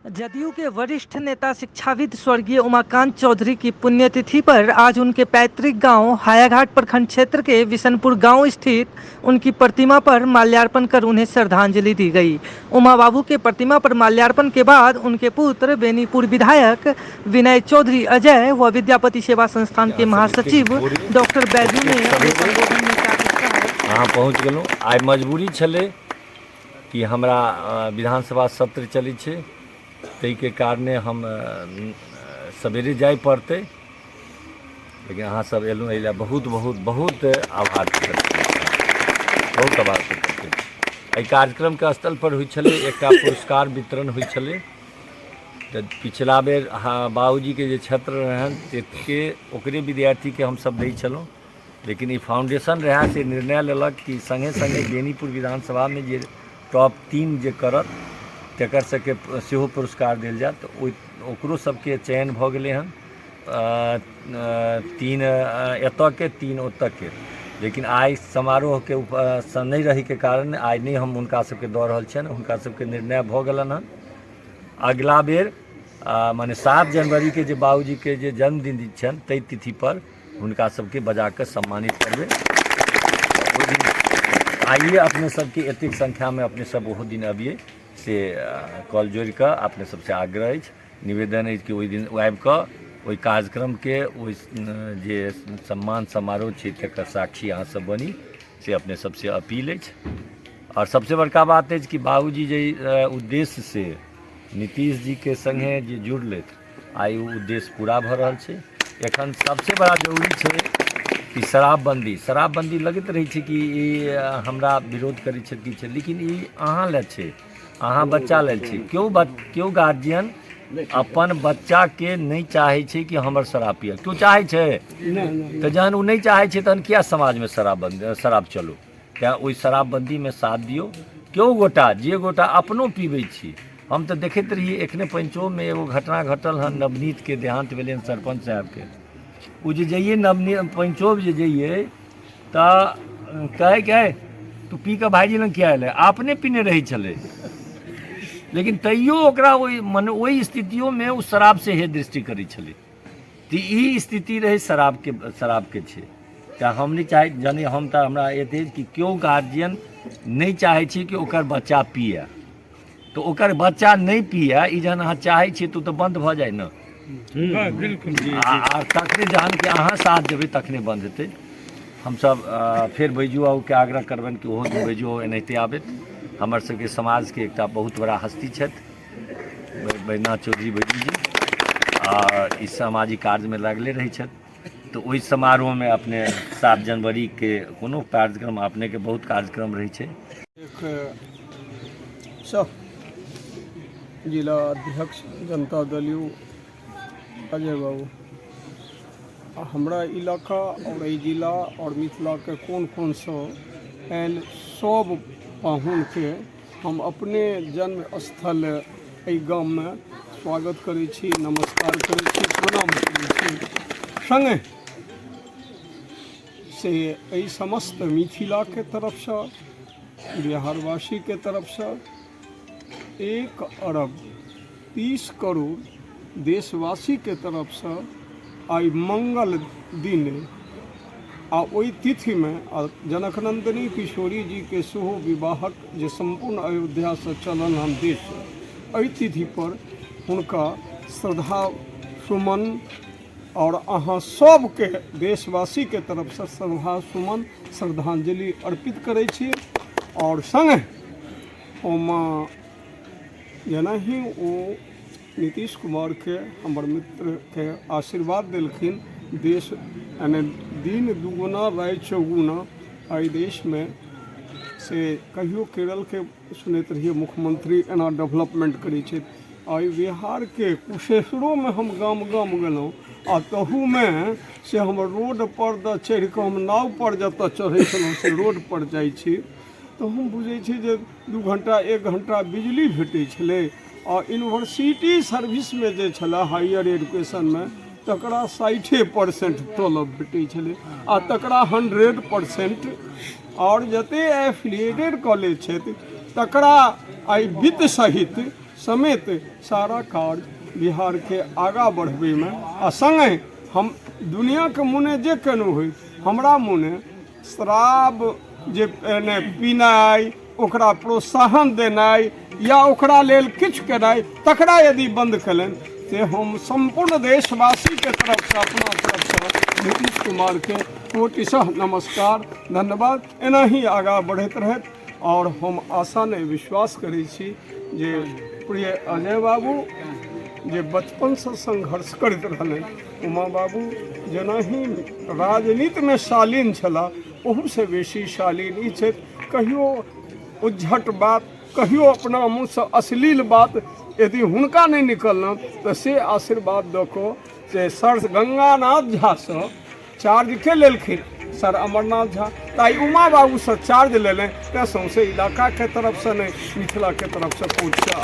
जदयू के वरिष्ठ नेता शिक्षाविद स्वर्गीय उमाकांत चौधरी की पुण्यतिथि पर आज उनके पैतृक गांव हायाघाट प्रखंड क्षेत्र के विशनपुर गांव स्थित उनकी प्रतिमा पर माल्यार्पण कर उन्हें श्रद्धांजलि दी गई। उमा बाबू के प्रतिमा पर माल्यार्पण के बाद उनके पुत्र बेनीपुर विधायक विनय चौधरी अजय व विद्यापति सेवा संस्थान के महासचिव डॉक्टर बैजू ने अपने संबोधन में क्या कुछ कहा। अहाँ पहुँच गेलहुँ। आइ मजबूरी छलै कि हमरा विधानसभा सत्र चलै छै, ताहि के कारणे हम सवेरे जाय पड़तै, लेकिन अहाँ सब एलहुँ एहि बहुत बहुत बहुत आभार बहुत आभार करते। एहि कार्यक्रम के स्थल पर होइ छलै एकटा पुरस्कार वितरण होइ छलै। तऽ पिछला बेर बाबूजी के जे छत्र रहन के ओकरे विद्यार्थी के हम सब दै छलहुँ, लेकिन ई फाउंडेशन रहे से निर्णय लेलक कि संगे संगे बेनीपुर विधानसभा में जे टॉप 3 जे करत तकर सबके सेहो पुरस्कार देल जाए। तो ओकरो सबके चयन भऽ गेलै हन, 3 एतऽ के 3 ओतऽ के। लेकिन आइ समारोह के नहीं रही के कारण आइ नहीं हम हुनका सबके दऽ रहल छियनि। हुनका सबके निर्णय भऽ गेलनि हन। अगिला बेर माने 7 जनवरी के जे बाबूजी के जे जन्मदिन छनि ताहि तिथि पर हुनका सबके बजा कऽ सम्मानित करबै। ओहि दिन आइए अपने सबके एतेक संख्या में अपने सब ओहो दिन अबिए से कॉल जोड़ कर अपने सबसे आग्रह है, निवेदन है कि ओहि दिन आबि कऽ ओहि कार्यक्रम के ओहि जे सम्मान समारोह छै तकर साक्षी अहाँ सब बनी से अपने सबसे अपील है। और सबसे बड़का बात है कि बाबूजी जे उद्देश्य से नीतीश जी के संगे जे जुड़लथि आइ ओ उद्देश्य पूरा भऽ रहल छै। एखन सबसे बड़ा जरूरी छै कि शराबबंदी लगैत रहै छै कि हमरा विरोध करै छै कि छै, लेकिन ई अहाँ ले छै, अहाँ बच्चा लेल छै। क्यों गार्जियन अपन बच्चा के नहीं चाहे छै कि हमर शराब पिए, क्यों चाहे छै? तो जहन ओ नहीं चाहे छै तहन किया समाज में शराब चलो, क्या ओहि शराबबंदी में साथ दियो। क्यों गोटा जे गोटा अपनो पीबै छी। हम तो देखैत रहिए एखने पंचो में एगो घटना घटल हन, नवनीत के देहांत भेलै सरपंच साहब के। ओ जे जइए नवनीत पंचो जे जइए तऽ कहे तू पी कऽ भाईजी लग किया एलै, अपने पीने रही छलै, लेकिन तैयो ओकरा ओहि स्थितियों में ओ शराब से हे दृष्टि करै छलै। तो ई स्थिति रहे शराब के छै। तऽ हम नहीं चाहे जानी हम तऽ हमरा एते कि क्यों गार्जियन नहीं चाहे छी कि ओकर बच्चा पिए, तो ओकर बच्चा नहीं पिए ई जहन अहाँ चाहे छी तो बंद भऽ जाए न। बिल्कुल तखने जहन कि अहाँ साथ देबै तखने बंद हेतै। हम सब फिर बैजू आऊ के आग्रह करबनि कि ओहो दिन बैजू एनाहिते आबैत। हमर सबके समाज के एक बहुत बड़ा हस्ती छथि बैजनाथ चौधरी बैजू जी, और इस सामाजिक कार्य में लगले रही छथि। तो ओहि समारोह में अपने 7 जनवरी के कोनो कार्यक्रम अपने के बहुत कार्यक्रम रही छै। जिला अध्यक्ष जनता दल यू अजय बाबू, हमरा इलाका और जिला और मिथिला के कौन सो एन सब पाहुन के हम अपने जन्म स्थल एहि गाम में स्वागत करै छी, नमस्कार करै छी, प्रणाम करै छी। संगे से एहि समस्त मिथिला के तरफ से, बिहारवासी के तरफ से 1 अरब 30 करोड़ देशवासी के तरफ से आई मंगल दिन आ ओहि तिथि में जनकनंदिनी किशोरी जी के सेहो विवाहक जे संपूर्ण अयोध्या से चलन हम देश, एहि तिथि पर हुनका श्रद्धा सुमन और अहाँ सबके देशवासी के तरफ से श्रद्धा सुमन श्रद्धांजलि अर्पित करै छी। और संगे ओमा जेना ही ओ नीतीश कुमार के हमर मित्र के आशीर्वाद दिलखिन, देश यानी दिन दुगुना राय चौगुना एहि देश में से कहियो केरल के सुनैत रहिए मुख्यमंत्री एना डेवलपमेंट करै छै। आई बिहार के कुशेश्वरों में हम गाम गेलहुँ आ तहू में से हम रोड पर द चढ़ि कऽ हम नाव पर जतऽ चढ़ै छलहुँ से रोड पर जाइ छी तो हम बुझै छी जे 2 घंटा 1 घंटा बिजली भेटै छलै। और यूनिवर्सिटी सर्विस में जे छला हायर एजुकेशन में तकरा 60% तलब भेटै छलै आ तकरा 100%। और जते एफिलिएटेड कॉलेज छथि तकरा आई वित्त सहित समेत सारा कार्य बिहार के आगा बढ़बे में आ संगे हम दुनिया के मुने जे केनु होई हमरा मुने शराब जे ने पीनाइ ओकरा प्रोत्साहन देनाइ या ओकरा लेल किछु केनाइ तकरा यदि बंद कलन ते हम संपूर्ण देशवासी के तरफ से अपना तरफ से नीतीश कुमार के कोटिशः नमस्कार धन्यवाद। एना ही आगा बढ़ैत रहत और हम आशा ने विश्वास करै छी जे प्रिय अजय बाबू जे बचपन से संघर्ष करैत रहलै उमा बाबू जेना ही राजनीति में शालीन छला ओहू से बेसी शालीन ई छै। कहियो उज्झट बात कहियो अपना मुँह से अश्लील बात यदि हुनका नहीं निकलना तो से आशीर्वाद दऽ कऽ जे सर गंगानाथ झा से चार्ज के लेलखिन सर अमरनाथ झा ताई उमा बाबू से चार्ज लेलें तैं सौंसे इलाका के तरफ से नहीं मिथिला के तरफ से पहुँचा।